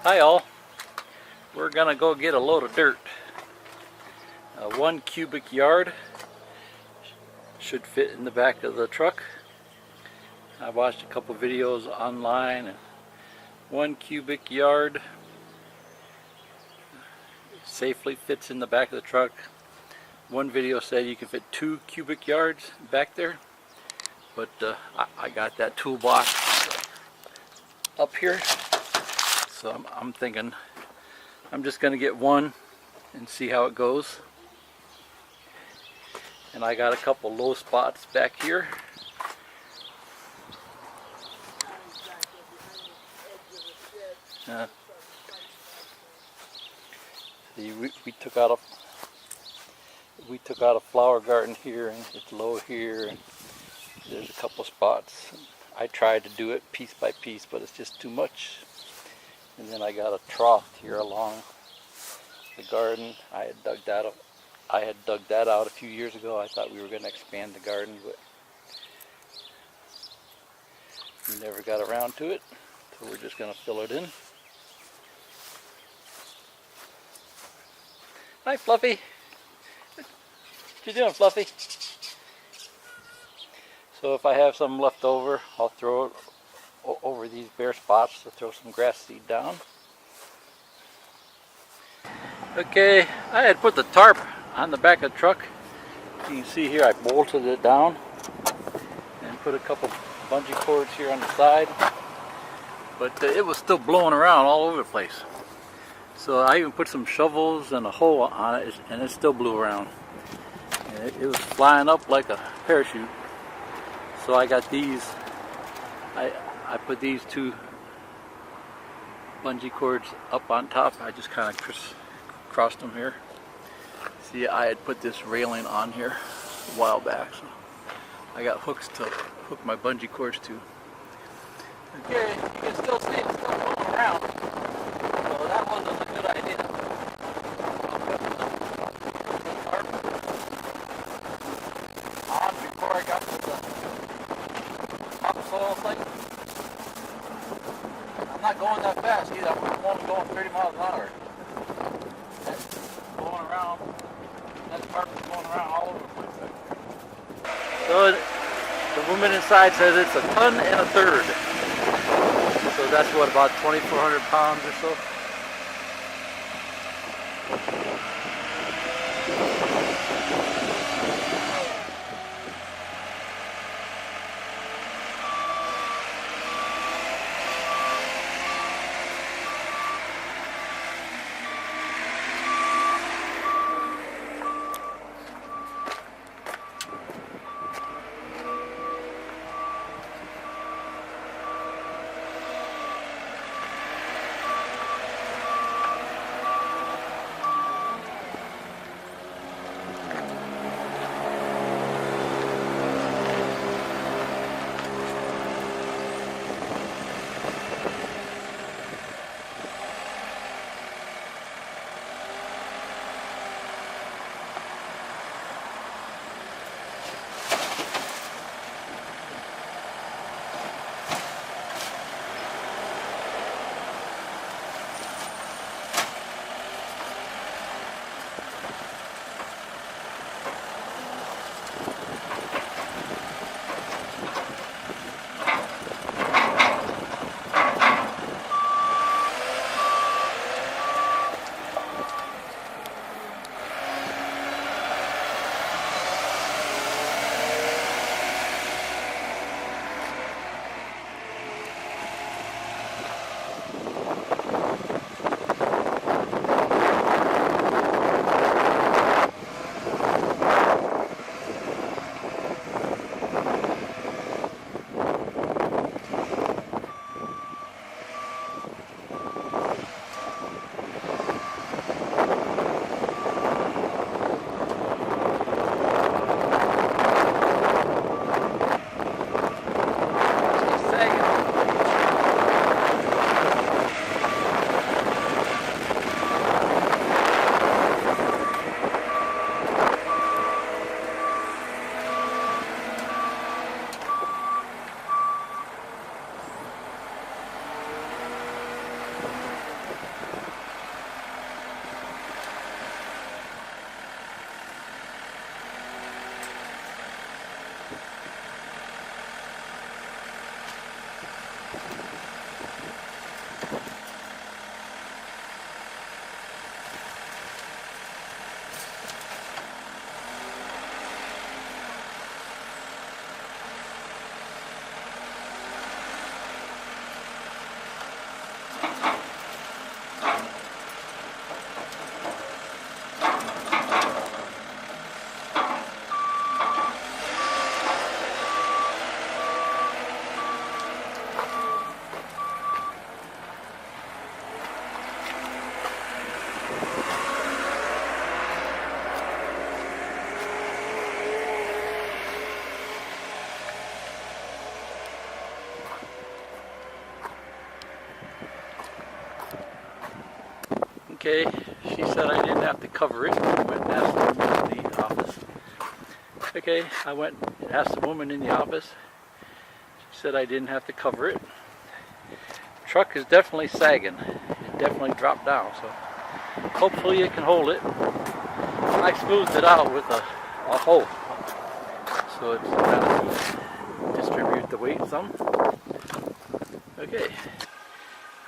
Hi all, we're gonna go get a load of dirt. 1 cubic yard should fit in the back of the truck. I watched a couple videos online and 1 cubic yard safely fits in the back of the truck. One video said you can fit 2 cubic yards back there, but I got that toolbox up here, so I'm thinking I'm just gonna get one and see how it goes. And I got a couple low spots back here. See, we took out a flower garden here, and it's low here, and there's a couple spots. I tried to do it piece by piece, but it's just too much. And then I got a trough here along the garden. I had dug that out a few years ago. I thought we were going to expand the garden, but we never got around to it, so we're just going to fill it in. Hi, Fluffy. What you doing, Fluffy? So if I have some left over, I'll throw it over these bare spots to throw some grass seed down. Okay, I had put the tarp on the back of the truck. You can see here I bolted it down and put a couple bungee cords here on the side, but it was still blowing around all over the place. So I even put some shovels and a hole on it, and it still blew around. And it was flying up like a parachute. So I got these, I put these 2 bungee cords up on top. I just kind of crossed them here. See, I had put this railing on here a while back, so I got hooks to hook my bungee cords to. Okay, you can still see it still blowing around. So that wasn't a good idea. I'll put the tarp on before I got to the topsoil thing. I'm not going that fast either. I'm only going 30 miles an hour. That's blowing around. That tarp is going around all over the place. So the woman inside says it's 1 1/3 tons. So that's what, about 2,400 pounds or so? Okay, she said I didn't have to cover it. I went and asked the woman in the office. Okay, I went and asked the woman in the office. She said I didn't have to cover it. Truck is definitely sagging. It definitely dropped down, so hopefully it can hold it. I smoothed it out with a hoe, so it's kind of distribute the weight some. Okay.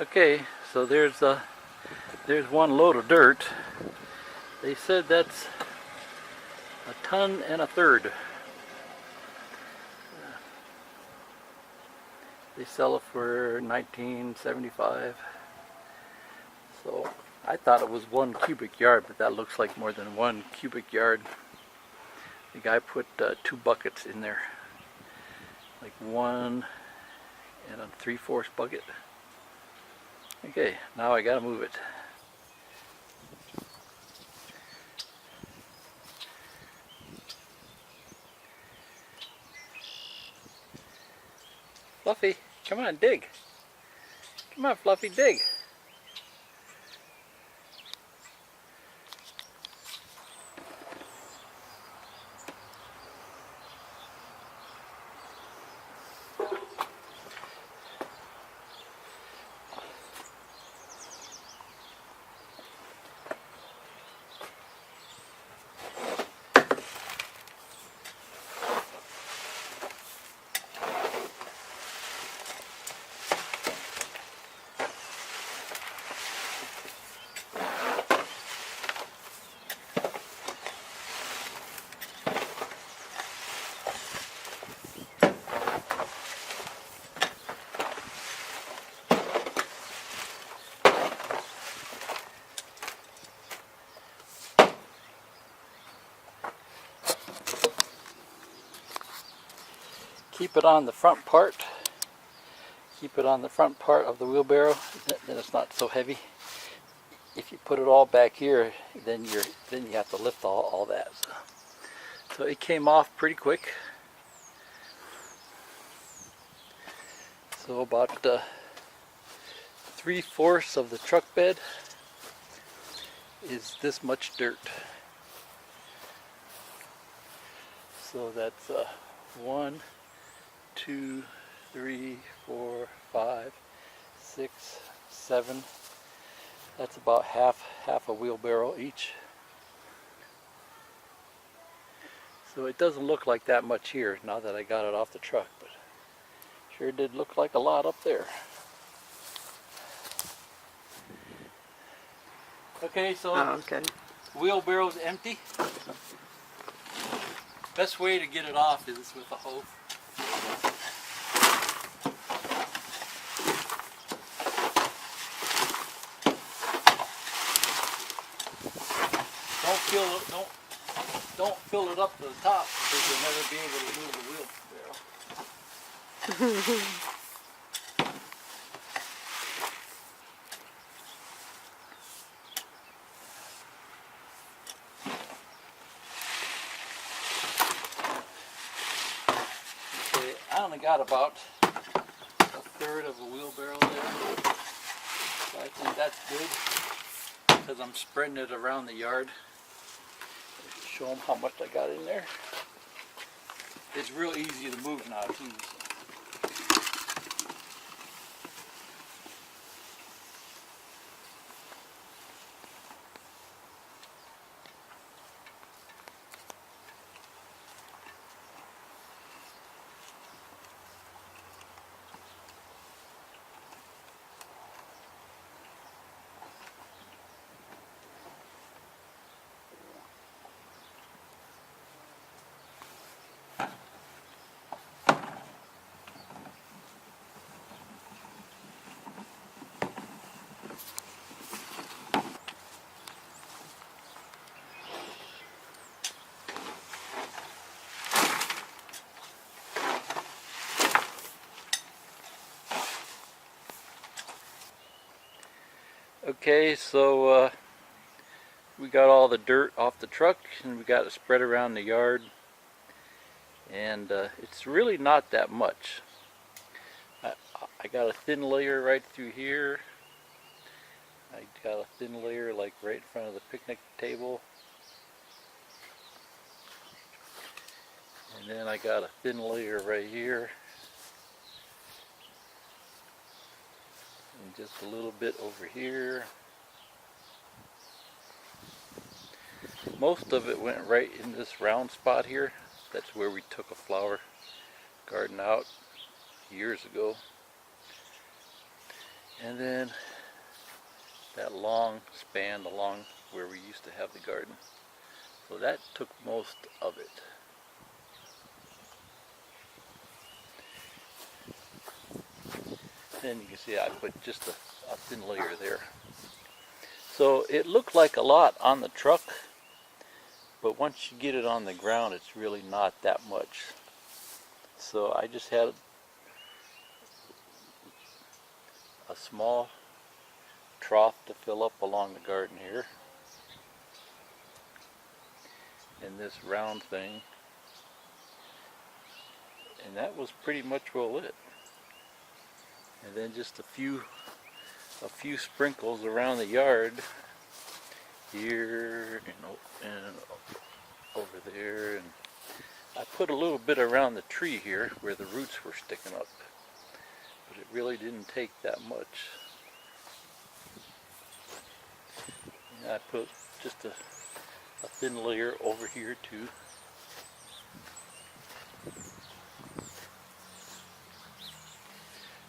Okay, so there's one load of dirt. They said that's 1 1/3 tons. They sell it for $19.75. So I thought it was 1 cubic yard, but that looks like more than 1 cubic yard. The guy put 2 buckets in there, like 1 3/4 bucket. Okay, now I gotta move it. Fluffy, come on, dig. Come on, Fluffy, dig. Keep it on the front part. Keep it on the front part of the wheelbarrow, then it's not so heavy. If you put it all back here, then you have to lift all that. So it came off pretty quick. So about 3/4 of the truck bed is this much dirt. So that's 1, 2, 3, 4, 5, 6, 7. That's about half a wheelbarrow each. So it doesn't look like that much here now that I got it off the truck, but sure did look like a lot up there. Okay, so wheelbarrow's empty. Best way to get it off is with a hoe. Don't fill it up to the top because you'll never be able to move the wheelbarrow. Okay, I only got about 1/3 of a wheelbarrow there, so I think that's good because I'm spreading it around the yard. Show them how much I got in there. It's real easy to move now too. Okay, so we got all the dirt off the truck and we got it spread around the yard, and it's really not that much. I got a thin layer right through here. I got a thin layer like right in front of the picnic table. And then I got a thin layer right here. And just a little bit over here. Most of it went right in this round spot here. That's where we took a flower garden out years ago. And then that long span along where we used to have the garden. So that took most of it. Then you can see I put just a thin layer there. So it looked like a lot on the truck, but once you get it on the ground, it's really not that much. So I just had a small trough to fill up along the garden here, and this round thing, and that was pretty much well it. And then just a few sprinkles around the yard here and over there, and I put a little bit around the tree here where the roots were sticking up, but it really didn't take that much. And I put just a thin layer over here too.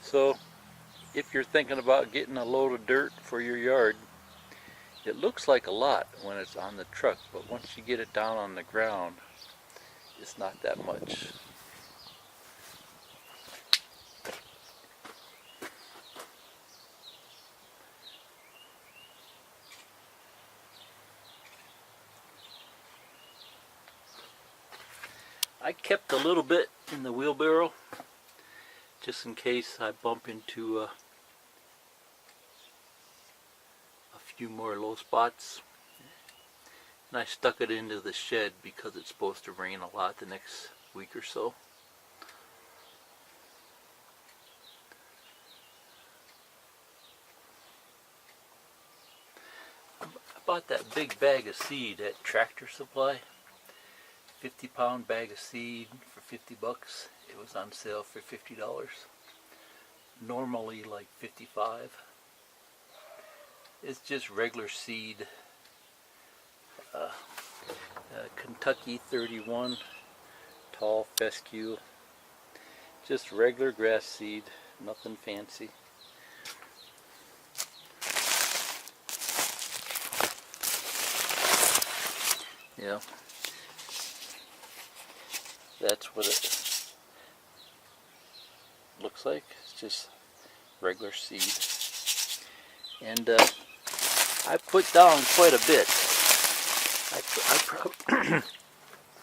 So if you're thinking about getting a load of dirt for your yard, it looks like a lot when it's on the truck, but once you get it down on the ground, it's not that much. I kept a little bit in the wheelbarrow just in case I bump into a few more low spots. And I stuck it into the shed because it's supposed to rain a lot the next week or so. I bought that big bag of seed at Tractor Supply. 50-pound bag of seed for 50 bucks. It was on sale for $50. Normally like 55. It's just regular seed. Kentucky 31 tall fescue. Just regular grass seed, nothing fancy. Yeah. That's what it looks like. It's just regular seed. And I put down quite a bit.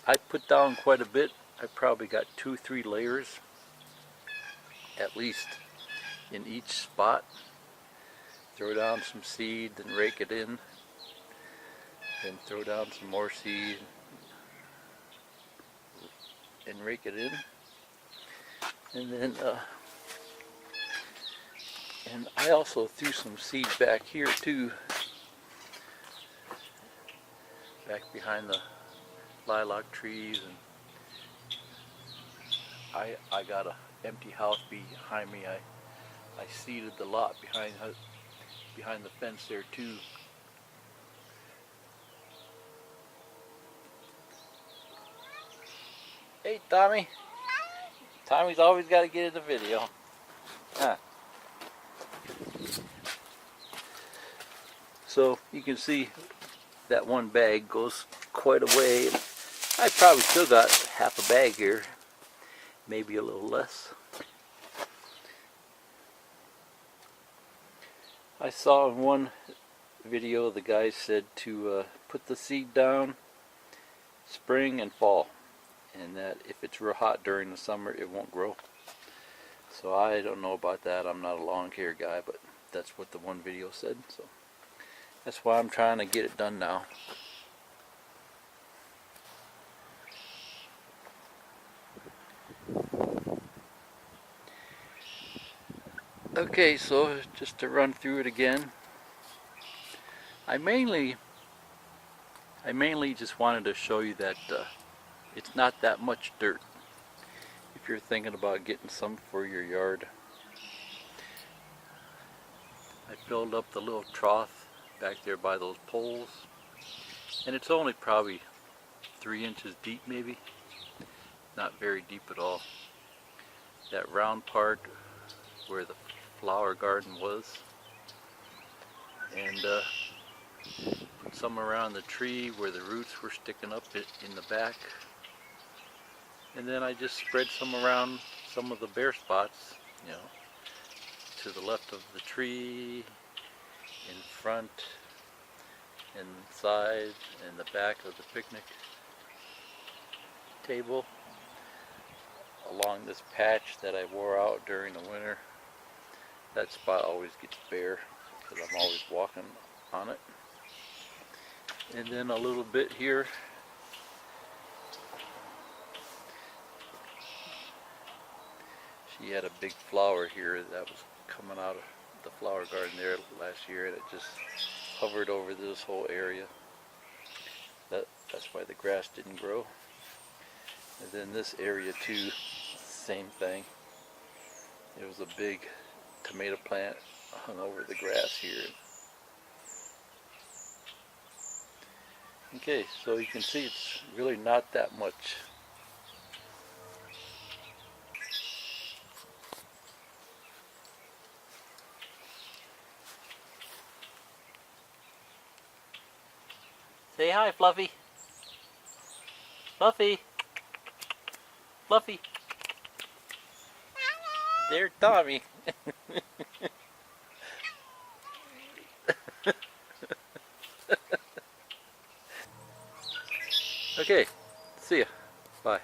I put down quite a bit. I probably got 2-3 layers at least in each spot. Throw down some seed, then rake it in. Then throw down some more seed and rake it in. And then and I also threw some seed back here too, back behind the lilac trees. And I got a empty house behind me. I seeded the lot behind the fence there too. Hey Tommy. Tommy's always got to get in the video. Huh. So you can see that one bag goes quite a way. I probably still got half a bag here, maybe a little less. I saw in one video the guy said to put the seed down spring and fall, and that if it's real hot during the summer it won't grow. So I don't know about that. I'm not a lawn care guy, but that's what the one video said. So that's why I'm trying to get it done now. Okay, so just to run through it again. I mainly just wanted to show you that it's not that much dirt if you're thinking about getting some for your yard. I filled up the little trough back there by those poles, and it's only probably 3 inches deep, maybe. Not very deep at all. That round part where the flower garden was, and put some around the tree where the roots were sticking up in the back, and then I just spread some around some of the bare spots, you know, to the left of the tree, in front, inside, and the back of the picnic table, along this patch that I wore out during the winter. That spot always gets bare because I'm always walking on it. And then a little bit here. She had a big flower here that was coming out of the flower garden there last year, and it just hovered over this whole area. That's why the grass didn't grow. And then this area too, same thing. There was a big tomato plant hung over the grass here. Okay, so you can see it's really not that much. Say hi, Fluffy. Fluffy. Fluffy. There's Tommy. Okay, see ya. Bye.